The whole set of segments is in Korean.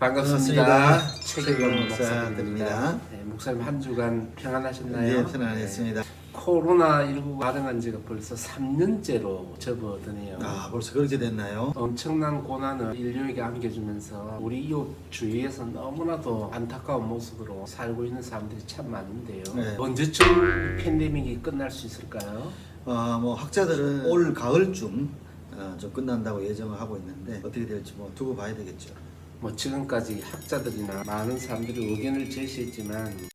반갑습니다. 최경원 목사드립니다. 목사드립니다. 네, 목사님 한 주간 평안하셨나요? 네, 편안했습니다. 코로나19 발생한 지가 벌써 3년째로 접어드네요. 벌써 그렇게 됐나요? 엄청난 고난을 인류에게 안겨주면서 우리 이웃 주위에서 너무나도 안타까운 모습으로 살고 있는 사람들이 참 많은데요. 네. 언제쯤 팬데믹이 끝날 수 있을까요? 학자들은 올 가을쯤 좀 끝난다고 예정을 하고 있는데 어떻게 될지 두고 봐야 되겠죠. 지금까지 학자들이나 많은 사람들이 의견을 제시했지만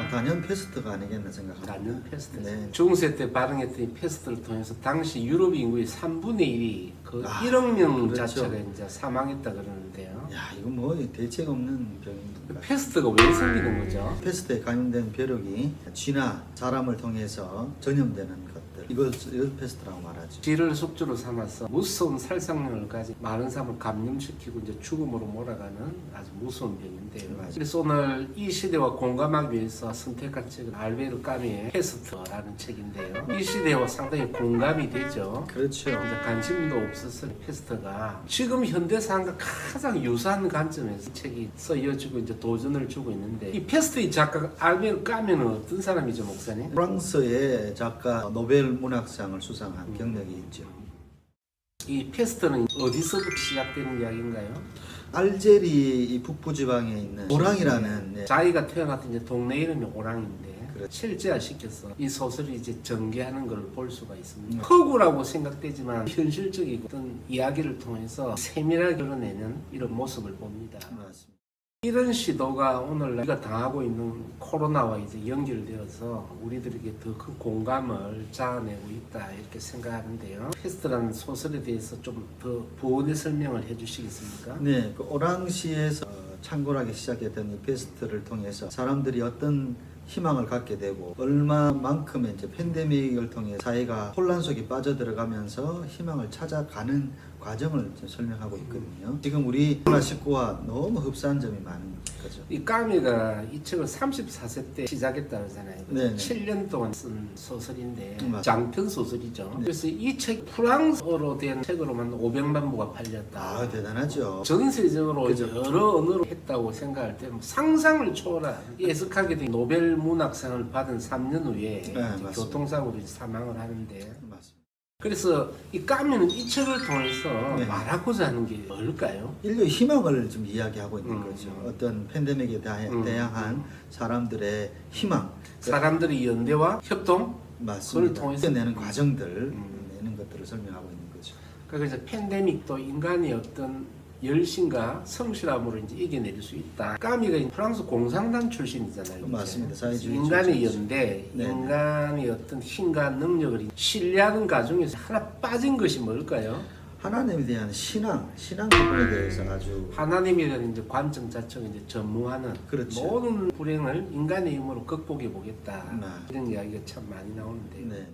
단연 패스트가 아니겠나 생각합니다. 단연 패스트. 네. 중세 때 발행했던 이 패스트를 통해서 당시 유럽 인구의 3분의 1이 1억 명 그렇죠. 자체가 이제 사망했다 그러는데요. 야, 이건 대책 없는 병입니다. 패스트가 왜 생기는 거죠? 패스트에 감염된 벼룩이 쥐나 사람을 통해서 전염되는 것들, 이걸 패스트라고 말하죠. 쥐를 숙주로 삼아서 무서운 살상력을 가진 많은 사람을 감염시키고 이제 죽음으로 몰아가는 아주 무서운 병인데요. 맞아요. 그래서 오늘 이 시대와 공감하기 위해서 선택한 책은 알베르 까뮈의 패스트라는 책인데요. 이 시대와 상당히 공감이 되죠. 그렇죠. 이제 관심도 없었을 패스트가 지금 현대 상황과 가장 유사한 관점에서 이 책이 쓰여지고 이제 도전을 주고 있는데, 이 패스트의 작가 알베르 까뮈는 어떤 사람이죠, 목사님? 프랑스의 작가 노벨 문학상을 수상한 경력이 있죠. 이 패스트는 어디서부터 시작되는 이야기인가요? 알제리 이 북부 지방에 있는 오랑이라는 자기가 태어났던 이제 동네 이름이 오랑인데 그렇죠. 실제화시켜서 이 소설이 이제 전개하는 걸 볼 수가 있습니다. 허구라고 생각되지만 현실적이고 어떤 이야기를 통해서 세밀하게 드러내는 이런 모습을 봅니다. 맞습니다. 이런 시도가 오늘 우리가 당하고 있는 코로나와 이제 연결되어서 우리들에게 더 큰 공감을 자아내고 있다 이렇게 생각하는데요. 패스트라는 소설에 대해서 좀 더 부언의 설명을 해주시겠습니까? 네, 그 오랑시에서 창궐하기 시작했던 이 패스트를 통해서 사람들이 어떤 희망을 갖게 되고 얼마만큼의 이제 팬데믹을 통해 사회가 혼란 속에 빠져들어가면서 희망을 찾아가는 과정을 설명하고 있거든요. 지금 우리 코로나19와 너무 흡사한 점이 많은 거죠. 이 까미가 이 책을 34세 때 시작했다 그러잖아요. 네네. 7년 동안 쓴 소설인데 맞아요. 장편 소설이죠. 네. 그래서 이 책 프랑스어로 된 책으로만 500만 부가 팔렸다. 대단하죠. 전 세적으로 그죠. 여러 언어로 했다고 생각할 때 상상을 초월한 예측하게 된 노벨 문학상을 받은 3년 후에 맞습니다. 교통사고로 사망을 하는데, 맞습니다. 그래서 이 까미는 이 책을 통해서 네. 말하고자 하는 게 뭘까요? 인류의 희망을 좀 이야기하고 있는 거죠. 음. 어떤 팬데믹에 대항한 사람들의 희망, 사람들의 연대와 협동, 맞습니다. 그걸 통해서 내는 과정들, 내는 것들을 설명하고 있는 거죠. 그래서 팬데믹도 인간의 어떤 열심과 성실함으로 이제 이겨낼 수 있다. 까미가 프랑스 공산당 출신이잖아요. 맞습니다. 사회주의 인간의 출신이죠. 연대, 네. 인간의 어떤 힘과 능력을 신뢰하는 과정에서 하나 빠진 것이 뭘까요? 하나님에 대한 신앙 부분에 대해서 아주 하나님이라는 이제 관점 자체가 이제 전무하는 그렇죠. 모든 불행을 인간의 힘으로 극복해 보겠다. 네. 이런 이야기가 참 많이 나오는데요. 네.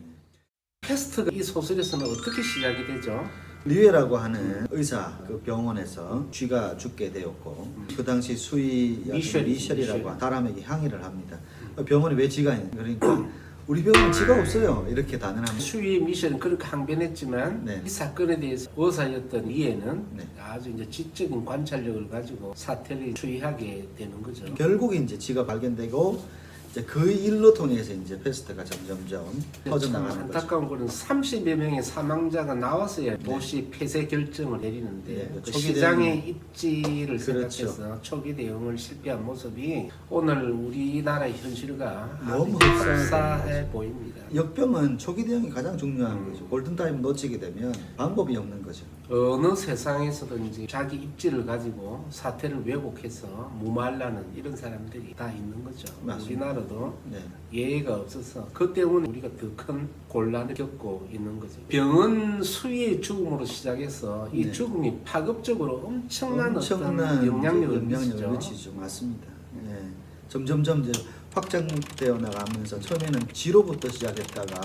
패스트가 이 소설에서는 어떻게 시작이 되죠? 리웨라고 하는 의사 그 병원에서 쥐가 죽게 되었고 그 당시 수의 미셸이라고 하는 사람에게 항의를 합니다. 병원에 왜 쥐가 있냐? 그러니까 우리 병원은 쥐가 없어요. 이렇게 단언합니다. 수위 미션은 그렇게 항변했지만 네. 이 사건에 대해서 의사였던 이에는 네. 아주 이제 지적인 관찰력을 가지고 사태를 추이하게 되는 거죠. 결국 이제 쥐가 발견되고 이제 그 일로 통해서 이제 패스트가 점점점 퍼져나가는 거죠. 안타까운 거는 30여 명의 사망자가 나왔어야 도시 폐쇄 결정을 내리는데 네, 그 초기 시장의 입지를 그렇죠. 생각해서 초기 대응을 실패한 모습이 오늘 우리나라의 현실과 너무 아주 흡사해 흡사해 보입니다. 역병은 초기 대응이 가장 중요한 거죠. 골든타임 놓치게 되면 방법이 없는 거죠. 어느 세상에서든지 자기 입지를 가지고 사태를 왜곡해서 무마하려는 이런 사람들이 다 있는 거죠. 맞습니다. 우리나라도 네. 예의가 없어서 그 때문에 우리가 더 큰 곤란을 겪고 있는 거죠. 병은 수위의 죽음으로 시작해서 이 네. 죽음이 파급적으로 엄청난 어떤 영향력을 미치죠. 맞습니다. 네. 점점점 이제 확장되어 나가면서 처음에는 쥐로부터 시작했다가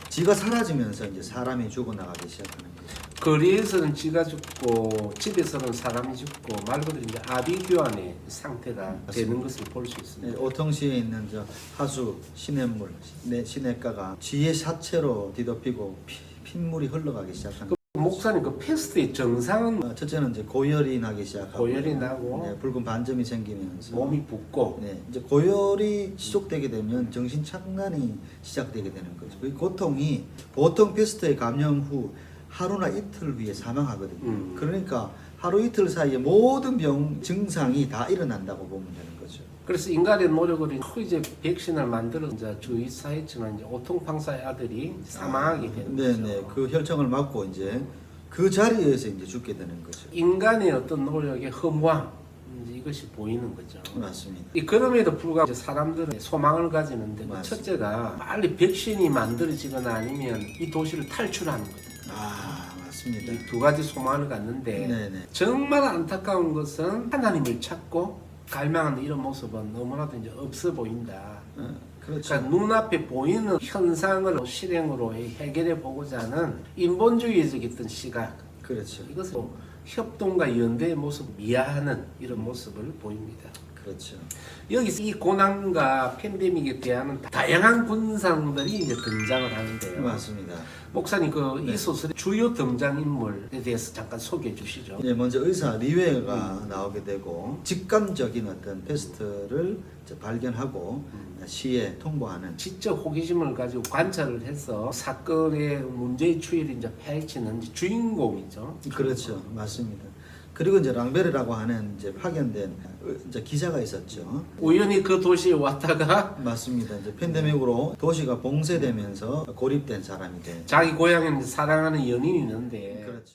쥐가 사라지면서 이제 사람이 죽어나가기 시작하는 거죠. 거리에서는 쥐가 죽고 집에서는 사람이 죽고 말 그대로 이제 아비규환의 상태가 되는 것을 볼 수 있습니다. 네, 오통시에 있는 저 하수 시냇물 시냇가가 쥐의 사체로 뒤덮이고 핏물이 흘러가기 시작합니다. 목사님 그 패스트의 정상은 첫째는 이제 고열이 나기 시작하고 고열이 나고 네, 붉은 반점이 생기면서 몸이 붓고 네, 이제 고열이 지속되게 되면 정신 착란이 시작되게 되는 거죠. 그 고통이 보통 패스트에 감염 후 하루나 이틀 후에 사망하거든요. 그러니까 하루 이틀 사이에 모든 병 증상이 다 일어난다고 보면 되는 거죠. 그래서 인간의 노력으로 이제 백신을 만들어 이제 주의 사했지만 이제 오통방사의 아들이 사망하게 되는 거죠. 네네, 그 혈청을 맞고 이제 그 자리에서 이제 죽게 되는 거죠. 인간의 어떤 노력의 허무함 이제 이것이 보이는 거죠. 맞습니다. 그럼에도 불구하고 이제 사람들은 소망을 가지는데 그 맞습니다. 첫째가 빨리 백신이 만들어지거나 아니면 이 도시를 탈출하는 거죠. 맞습니다. 이 두 가지 소망을 갖는데 네네. 정말 안타까운 것은 하나님을 찾고 갈망하는 이런 모습은 너무나도 이제 없어 보인다. 그렇죠. 그러니까 눈앞에 보이는 현상을 실행으로 해결해 보고자 하는 인본주의적 어떤 시각, 그렇죠. 이것은 협동과 연대의 모습 미화하는 이런 모습을 보입니다. 그렇죠. 여기서 이 고난과 팬데믹에 대한 다양한 군상들이 이제 등장을 하는데요. 맞습니다. 목사님 이 네. 소설의 주요 등장 인물에 대해서 잠깐 소개해 주시죠. 네, 먼저 의사 리웨가 나오게 되고 직감적인 어떤 패스트를 이제 발견하고 시에 통보하는 직접 호기심을 가지고 관찰을 해서 사건의 문제의 추이를 이제 파헤치는 이제 주인공이죠. 그렇죠. 맞습니다. 그리고 이제 랑베르라고 하는 이제 파견된 이제 기자가 있었죠. 우연히 그 도시에 왔다가 맞습니다. 이제 팬데믹으로 도시가 봉쇄되면서 고립된 사람이 된. 자기 고향에 사랑하는 연인이 있는데 그렇죠.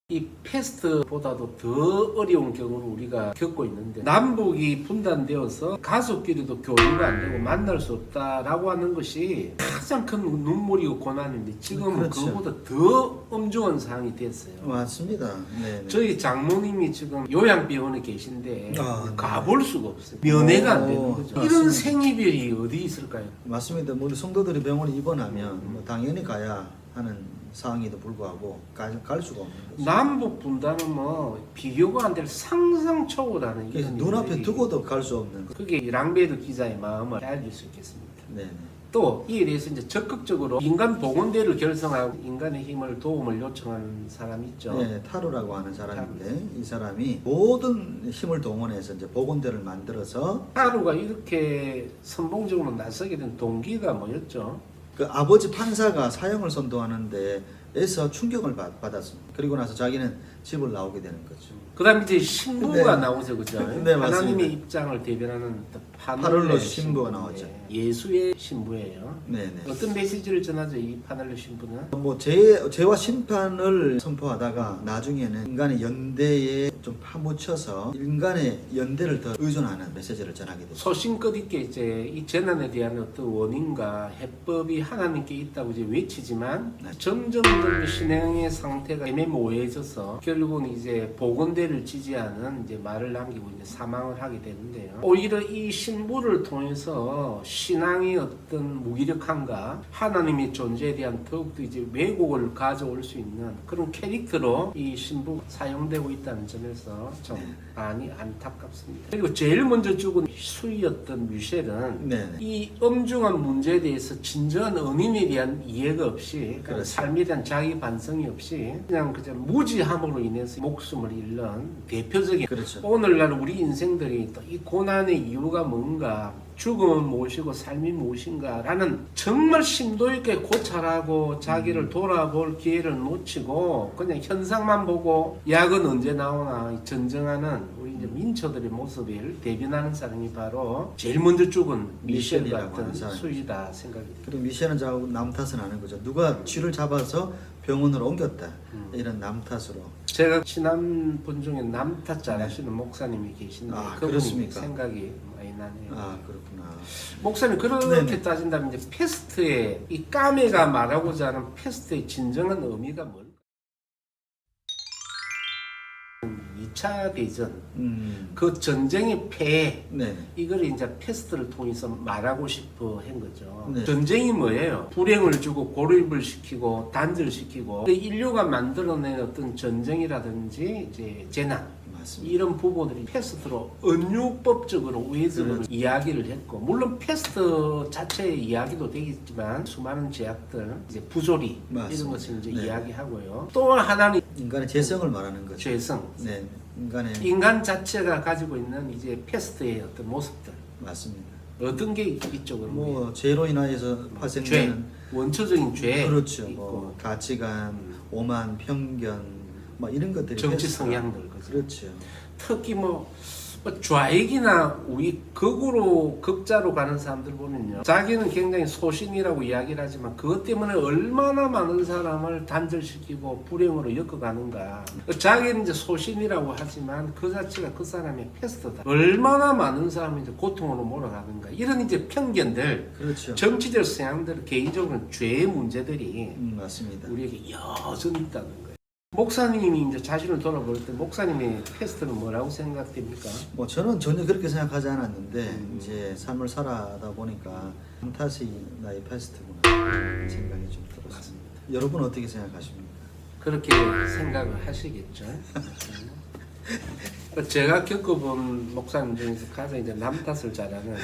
이 패스트보다도 더 어려운 경우를 우리가 겪고 있는데 남북이 분단되어서 가족끼리도 교류가 안 되고 만날 수 없다라고 하는 것이 가장 큰 눈물이고 고난인데 지금은 그렇죠. 그보다 더 엄중한 상황이 됐어요. 맞습니다. 네. 저희 장모님이 지금 요양병원에 계신데 아, 가볼 수가 없어요. 면회가 안 되는 거죠. 맞습니다. 이런 생이별이 어디 있을까요? 맞습니다. 우리 성도들이 병원에 입원하면 뭐 당연히 가야 하는 상황에도 불구하고 갈 수가 없는 거죠. 남북 분단은 뭐 비교가 안 될 상상 초월하는 그래서 이런 눈앞에 일들이 두고도 갈 수 없는. 그게 랑베르 기자의 마음을 알릴 수 있겠습니다. 네. 또 이에 대해서 이제 적극적으로 인간 보건대를 결성하고 인간의 힘을 도움을 요청하는 사람이 있죠. 네, 타루라고 하는 사람인데 이 사람이 모든 힘을 동원해서 이제 보건대를 만들어서 하루가 이렇게 선봉적으로 나서게 된 동기가 뭐였죠? 그 아버지 판사가 사형을 선도하는데에서 충격을 받았습니다. 그리고 나서 자기는 집을 나오게 되는 거죠. 그다음 이제 신부가 네. 나오죠, 그죠? 네, 하나님의 맞습니다. 입장을 대변하는 파를로 신부가 나오죠. 예수의 신부예요. 네네. 어떤 메시지를 전하죠, 이 파넬로 신부는? 뭐 죄와 심판을 선포하다가 나중에는 인간의 연대에 좀 파묻혀서 인간의 연대를 더 의존하는 메시지를 전하게 됐습니다. 소신껏 있게 이제 이 재난에 대한 어떤 원인과 해법이 하나님께 있다고 이제 외치지만 네. 점점 신앙의 상태가 애매모호해져서 결국은 이제 보건대를 지지하는 이제 말을 남기고 이제 사망을 하게 되는데요. 오히려 이 신부를 통해서 신앙의 어떤 무기력함과 하나님의 존재에 대한 더욱더 이제 왜곡을 가져올 수 있는 그런 캐릭터로 이 신부가 사용되고 있다는 점에서 좀 많이 안타깝습니다. 그리고 제일 먼저 죽은 수이였던 뮤셸은 네네. 이 엄중한 문제에 대해서 진정한 은인에 대한 이해가 없이 그러니까 그렇죠. 삶에 대한 자기 반성이 없이 그냥 무지함으로 인해서 목숨을 잃는 대표적인 그렇죠. 오늘날 우리 인생들이 또 이 고난의 이유가 뭔가 죽음은 무엇이고 삶이 무엇인가라는 정말 심도 있게 고찰하고 자기를 돌아볼 기회를 놓치고 그냥 현상만 보고 약은 언제 나오나 전쟁하는 우리 이제 민초들의 모습을 대변하는 사람이 바로 제일 먼저 죽은 미셸 미셸이라고 같은 하는 사람. 수이다 생각이 듭니다. 그리고 미셸은 자꾸 남 탓은 하는 거죠. 누가 쥐를 잡아서 병원으로 옮겼다. 이런 남 탓으로. 제가 친한 분 중에 남탓 잘하시는 목사님이 계신데 아, 그분이 그렇습니까? 생각이 많이 나네요. 아 그렇구나. 목사님 그렇게 네네. 따진다면 이제 패스트의 이 까메가 말하고자 하는 패스트의 진정한 의미가 뭘까요? 2차 대전 음. 그 전쟁의 폐해 네. 이걸 이제 패스트를 통해서 말하고 싶어 한 거죠. 네. 전쟁이 뭐예요? 불행을 주고 고립을 시키고 단절시키고 인류가 만들어낸 어떤 전쟁이라든지 이제 재난 맞습니다. 이런 부분들이 패스트로 은유법적으로 우회적으로 그렇죠. 이야기를 했고 물론 패스트 자체의 이야기도 되겠지만 수많은 제약들 이제 부조리 맞습니다. 이런 것을 이제 네. 이야기하고요. 또 하나는 인간의 재성을 말하는 거죠. 죄성 네. 인간의 인간 자체가 가지고 있는 이제 패스트의 어떤 모습들 맞습니다. 어떤 게 있죠 그런 게? 뭐 죄로 인하여서 죄 파생되는 원초적인 죄 그렇죠. 있고 뭐 가치관, 오만, 편견, 뭐 이런 것들이 정치 패스트가- 성향들 그죠? 그렇죠. 특히 뭐 좌익이나 우익 극으로 극자로 가는 사람들 보면요 자기는 굉장히 소신이라고 이야기를 하지만 그것 때문에 얼마나 많은 사람을 단절시키고 불행으로 엮어가는가. 자기는 이제 소신이라고 하지만 그 자체가 그 사람의 패스트다. 얼마나 많은 사람이 이제 고통으로 몰아가는가. 이런 이제 편견들 그렇죠. 정치적 성향들 개인적으로는 죄의 문제들이 맞습니다. 우리에게 여전히 있다는 거예요. 목사님이 이제 자신을 돌아볼 때 목사님의 패스트는 뭐라고 생각됩니까? 뭐 저는 전혀 그렇게 생각하지 않았는데 이제 삶을 살아다 보니까 탓이 나의 패스트구나 이런 생각이 좀 들었습니다. 여러분 어떻게 생각하십니까? 그렇게 생각을 하시겠죠. 제가 겪어본 목사님 중에서 가장 이제 남 탓을 잘하는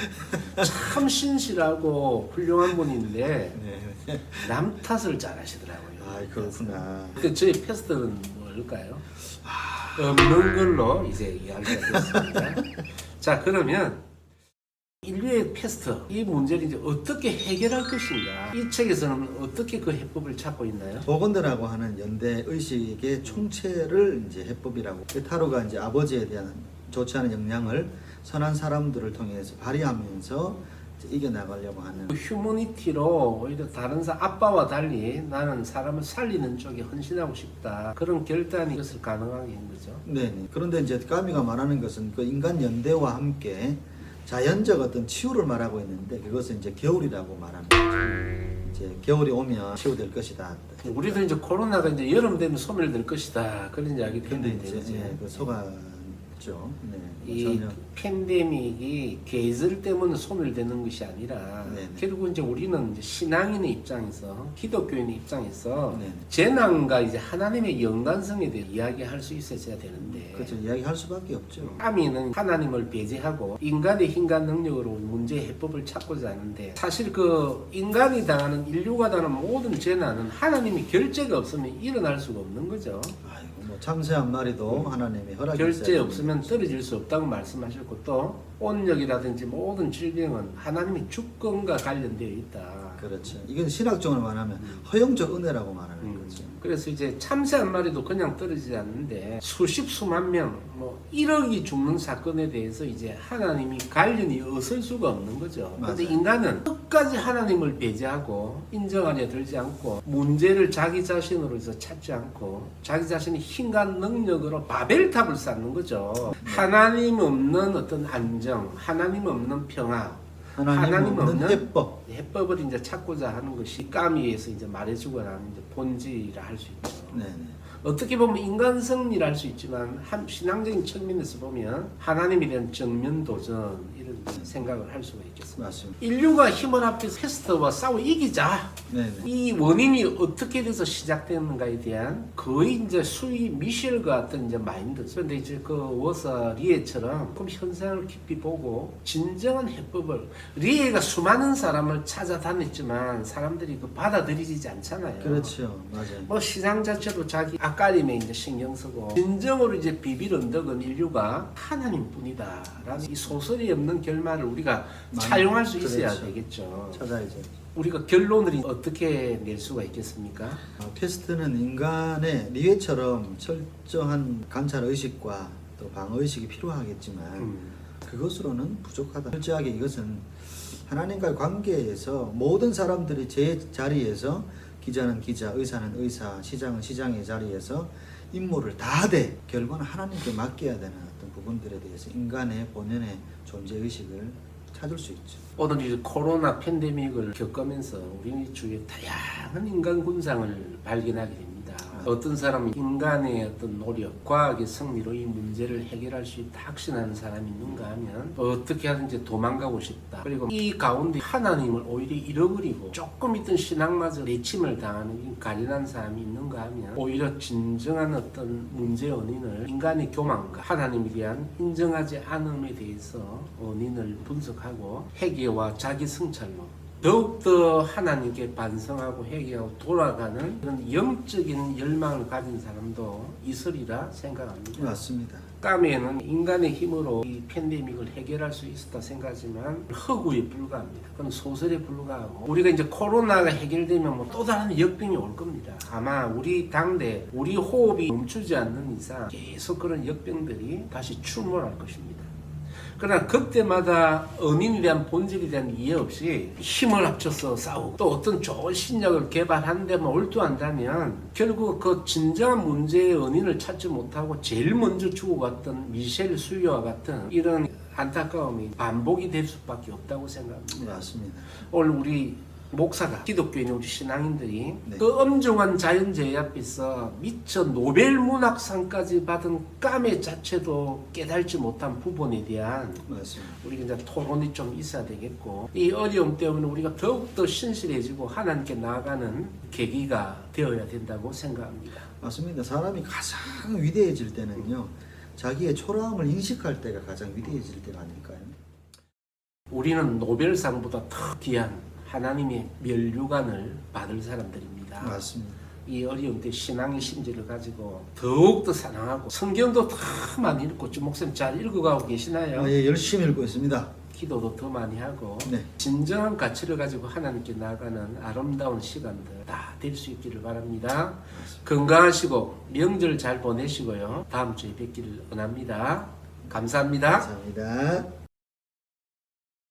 참 신실하고 훌륭한 분인데 네. 남 탓을 잘하시더라고요. 아 그렇구나. 그 저희 패스트는 뭘까요? 없는 걸로 이제 이야기가 됐습니다. 자 그러면 인류의 패스트 이 문제를 이제 어떻게 해결할 것인가? 이 책에서는 어떻게 그 해법을 찾고 있나요? 보건대라고 하는 연대 의식의 총체를 이제 해법이라고. 타로가 이제 아버지에 대한 좋지 않은 영향을 선한 사람들을 통해서 발휘하면서 이제 이겨나가려고 하는. 휴머니티로 오히려 다른 아빠와 달리 나는 사람을 살리는 쪽에 헌신하고 싶다. 그런 결단이 이것을 가능하게 한 거죠. 네. 그런데 이제 까미가 말하는 것은 그 인간 연대와 함께 자연적 어떤 치유를 말하고 있는데 그것은 이제 겨울이라고 말하는 거죠. 이제 겨울이 오면 치유될 것이다. 우리도 이제 코로나가 이제 여름 되면 소멸될 것이다. 그런 이야기도 근데 했는데 이제 예, 그 속았죠. 네. 이 전혀. 팬데믹이 계절 때문에 소멸되는 것이 아니라 네네. 결국 이제 우리는 이제 신앙인의 입장에서 기독교인의 입장에서 네네. 재난과 이제 하나님의 연관성에 대해 이야기할 수 있어야 되는데 그렇죠. 이야기할 수밖에 없죠. 까미는 하나님을 배제하고 인간의 인간 능력으로 문제 해법을 찾고자 하는데 사실 그 인간이 당하는 인류가 당하는 모든 재난은 하나님이 결제가 없으면 일어날 수가 없는 거죠. 아이고 뭐 참새 한 마리도 하나님의 허락이 결제 있어야 없으면 떨어질 수 없다고 말씀하셨고 또 온역이라든지 모든 질병은 하나님의 주권과 관련되어 있다. 그렇죠. 이건 신학적으로 말하면 허용적 은혜라고 말하는 거죠. 그래서 이제 참새 한 마리도 그냥 떨어지지 않는데 수십 수만 명, 뭐 1억이 죽는 사건에 대해서 이제 하나님이 관련이 없을 수가 없는 거죠. 그런데 맞아요. 인간은 끝까지 하나님을 배제하고 인정하려 들지 않고 문제를 자기 자신으로 해서 찾지 않고 자기 자신의 힘과 능력으로 바벨탑을 쌓는 거죠. 하나님 없는 어떤 안정, 하나님 없는 평화, 하나님 없는 해법. 해법을 이제 찾고자 하는 것이 까미에서 이제 말해주고 나는 이제 본질이라 할 수 있죠. 네네. 어떻게 보면 인간 승리라 할 수 있지만 한 신앙적인 측면에서 보면 하나님에 대한 정면 도전 이런 생각을 할 수가 있겠습니다. 맞습니다. 인류가 힘을 합해서 패스트와 싸워 이기자. 네네. 이 원인이 어떻게 돼서 시작되는가에 대한 거의 이제 수위 미셸 같은 이제 마인드. 그런데 이제 그 워서 리에처럼 좀 현상을 깊이 보고 진정한 해법을 리에가 수많은 사람을 찾아다녔지만 사람들이 그 받아들이지 않잖아요. 그렇죠. 맞아요. 뭐 시장 자체도 자기 앞가림에 이제 신경 쓰고 진정으로 이제 비빌 언덕은 인류가 하나님뿐이다라는 이 소설이 없는 결말을 우리가 차용할 수 있어야 그렇죠. 되겠죠. 찾아야죠. 우리가 결론을 어떻게 낼 수가 있겠습니까? 패스트는 인간의 리에처럼 철저한 관찰 의식과 또 방어 의식이 필요하겠지만 그것으로는 부족하다. 철저하게 이것은 하나님과의 관계에서 모든 사람들이 제 자리에서 기자는 기자, 의사는 의사, 시장은 시장의 자리에서 임무를 다하되 결과는 하나님께 맡겨야 되는 어떤 부분들에 대해서 인간의 본연의 존재 의식을 찾을 수 있죠. 오늘 이제 코로나 팬데믹을 겪으면서 우리 주위에 다양한 인간 군상을 발견하게 됩니다. 겁니다. 어떤 사람은 인간의 어떤 노력, 과학의 승리로 이 문제를 해결할 수 있다 확신하는 사람이 있는가 하면 어떻게 하든지 도망가고 싶다. 그리고 이 가운데 하나님을 오히려 잃어버리고 조금 있던 신앙마저 내침을 당하는 이 가련한 사람이 있는가 하면 오히려 진정한 어떤 문제의 원인을 인간의 교만과 하나님에 대한 인정하지 않음에 대해서 원인을 분석하고 회개와 자기 성찰로 더욱더 하나님께 반성하고 회개하고 돌아가는 그런 영적인 열망을 가진 사람도 있으리라 생각합니다. 맞습니다. 까메는 인간의 힘으로 이 팬데믹을 해결할 수 있었다 생각하지만 허구에 불과합니다. 그건 소설에 불과하고 우리가 이제 코로나가 해결되면 뭐 또 다른 역병이 올 겁니다. 아마 우리 당대 우리 호흡이 멈추지 않는 이상 계속 그런 역병들이 다시 출몰할 것입니다. 그러나 그때마다 은인에 대한 본질에 대한 이해 없이 힘을 합쳐서 싸우고 또 어떤 좋은 신약을 개발하는데 몰두한다면 결국 그 진정한 문제의 은인을 찾지 못하고 제일 먼저 죽어갔던 미셸 수요와 같은 이런 안타까움이 반복이 될 수밖에 없다고 생각합니다. 맞습니다. 오늘 우리 목사가 기독교인 우리 신앙인들이 네. 그 엄중한 자연재해 앞에서 미처 노벨 문학상까지 받은 까메 자체도 깨달지 못한 부분에 대한 맞습니다. 우리가 이제 토론이 좀 있어야 되겠고 이 어려움 때문에 우리가 더욱더 신실해지고 하나님께 나아가는 계기가 되어야 된다고 생각합니다. 맞습니다. 사람이 가장 위대해질 때는요, 자기의 초라함을 인식할 때가 가장 위대해질 때가 아닐까요? 우리는 노벨상보다 더 귀한 하나님의 면류관을 받을 사람들입니다. 맞습니다. 이 어려운 때 신앙의 심지를 가지고 더욱더 사랑하고 성경도 더 많이 읽고 좀 목사님 잘 읽어가고 계시나요? 예, 열심히 읽고 있습니다. 기도도 더 많이 하고 네. 진정한 가치를 가지고 하나님께 나아가는 아름다운 시간들 다 될 수 있기를 바랍니다. 건강하시고 명절 잘 보내시고요. 다음 주에 뵙기를 원합니다. 감사합니다. 감사합니다.